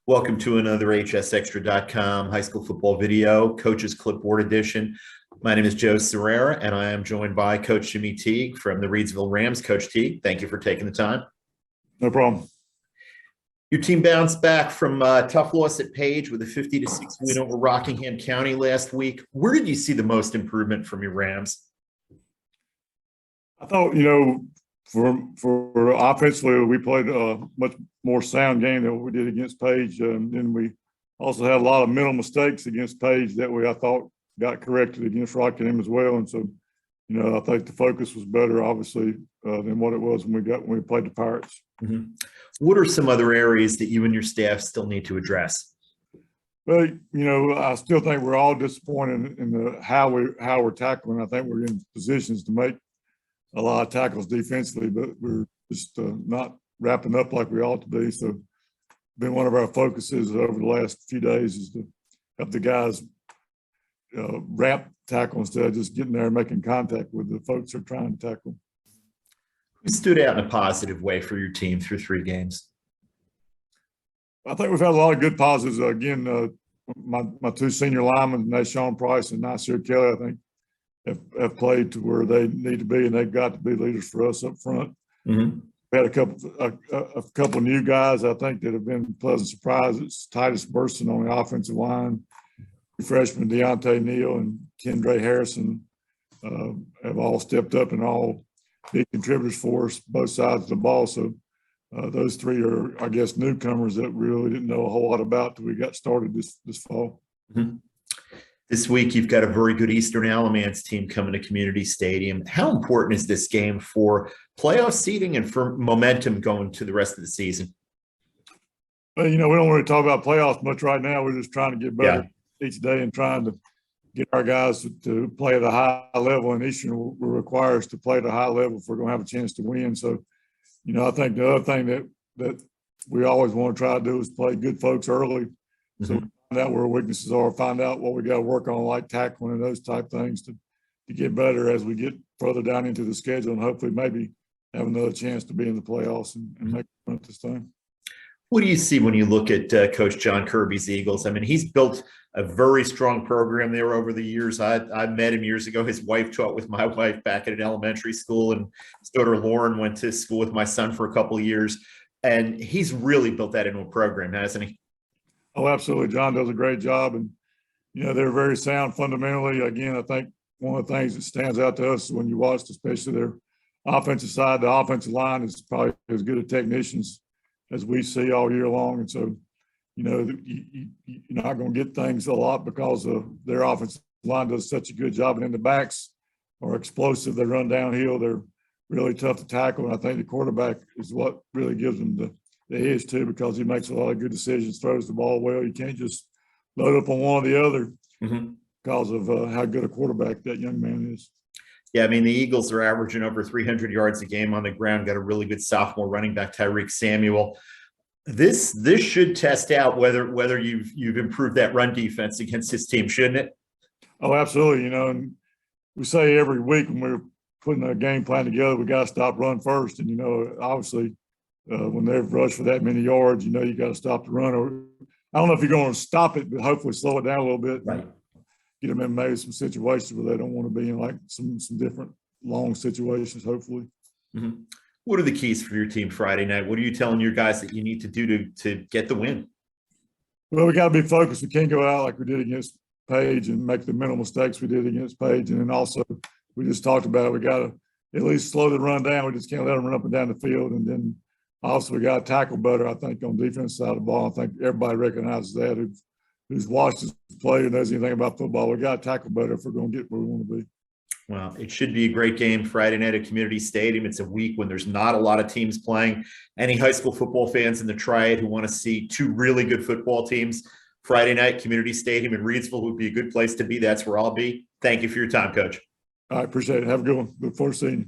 Welcome to another hsextra.com high school football video, Coach's Clipboard Edition. My name is Joe Serrera, and I am joined by Coach Jimmy Teague from the Reidsville Rams. Coach Teague, thank you for taking the time. No problem. Your team bounced back from a tough loss at Page with a 50-6 win over Rockingham County last week. Where did you see the most improvement from your Rams? I thought, for offensively, we played a much more sound game than what we did against Page. And we also had a lot of mental mistakes against Page that I thought got corrected against Rockingham as well. And so, I think the focus was better, obviously, than what it was when we played the Pirates. Mm-hmm. What are some other areas that you and your staff still need to address? Well, I still think we're all disappointed in how we're tackling. I think we're in positions to make a lot of tackles defensively, but we're just not wrapping up like we ought to be. So, been one of our focuses over the last few days is to help the guys wrap tackle instead of just getting there and making contact with the folks they're trying to tackle. Who stood out in a positive way for your team through 3 games? I think we've had a lot of good positives. Again, my 2 senior linemen, Nashawn Price and Nasir Kelly, I think, have played to where they need to be, and they've got to be leaders for us up front. Mm-hmm. We had a couple new guys, I think, that have been pleasant surprises. Titus Burson on the offensive line, freshman Deontay Neal and Kendra Harrison have all stepped up and all big contributors for us, both sides of the ball. So those 3 are, I guess, newcomers that we really didn't know a whole lot about till we got started this fall. Mm-hmm. This week, you've got a very good Eastern Alamance team coming to Community Stadium. How important is this game for playoff seeding and for momentum going to the rest of the season? Well, we don't want to talk about playoffs much right now. We're just trying to get better each day and trying to get our guys to play at a high level. And Eastern will require us to play at a high level if we're going to have a chance to win. So, I think the other thing that we always want to try to do is play good folks early. Mm-hmm. So find out where weaknesses are, find out what we got to work on, like tackling and those type things to get better as we get further down into the schedule and hopefully maybe have another chance to be in the playoffs and make a run at this thing. What do you see when you look at Coach John Kirby's Eagles? I mean, he's built a very strong program there over the years. I met him years ago. His wife taught with my wife back at an elementary school, and his daughter Lauren went to school with my son for a couple of years. And he's really built that into a program, hasn't he? Oh, absolutely. John does a great job. And, they're very sound fundamentally. Again, I think one of the things that stands out to us when you watch, especially their offensive side, the offensive line is probably as good a technicians as we see all year long. And so, you're not going to get things a lot because of their offensive line does such a good job. And then the backs are explosive. They run downhill. They're really tough to tackle. And I think the quarterback is what really gives them the edge too, because he makes a lot of good decisions, throws the ball well. You can't just load up on one or the other because of how good a quarterback that young man is. Yeah, I mean, the Eagles are averaging over 300 yards a game on the ground, got a really good sophomore running back, Tyreek Samuel. This should test out whether you've improved that run defense against this team, shouldn't it? Oh, absolutely. And we say every week when we're putting a game plan together, we got to stop run first. And, obviously when they've rushed for that many yards, you got to stop the run. Or I don't know if you're going to stop it, but hopefully slow it down a little bit. Right. Get them in maybe some situations where they don't want to be in like some different long situations, hopefully. Mm-hmm. What are the keys for your team Friday night? What are you telling your guys that you need to do to get the win? Well, we got to be focused. We can't go out like we did against Page and make the mental mistakes we did against Page. And then also, we just talked about it. We got to at least slow the run down. We just can't let them run up and down the field. And then also we got to tackle better, I think, on the defense side of the ball. I think everybody recognizes that who's watched us play and knows anything about football. We got to tackle better if we're going to get where we want to be. Well, it should be a great game Friday night at Community Stadium. It's a week when there's not a lot of teams playing. Any high school football fans in the Triad who want to see 2 really good football teams, Friday night, Community Stadium in Reidsville would be a good place to be. That's where I'll be. Thank you for your time, Coach. I appreciate it. Have a good one. Look forward to seeing you.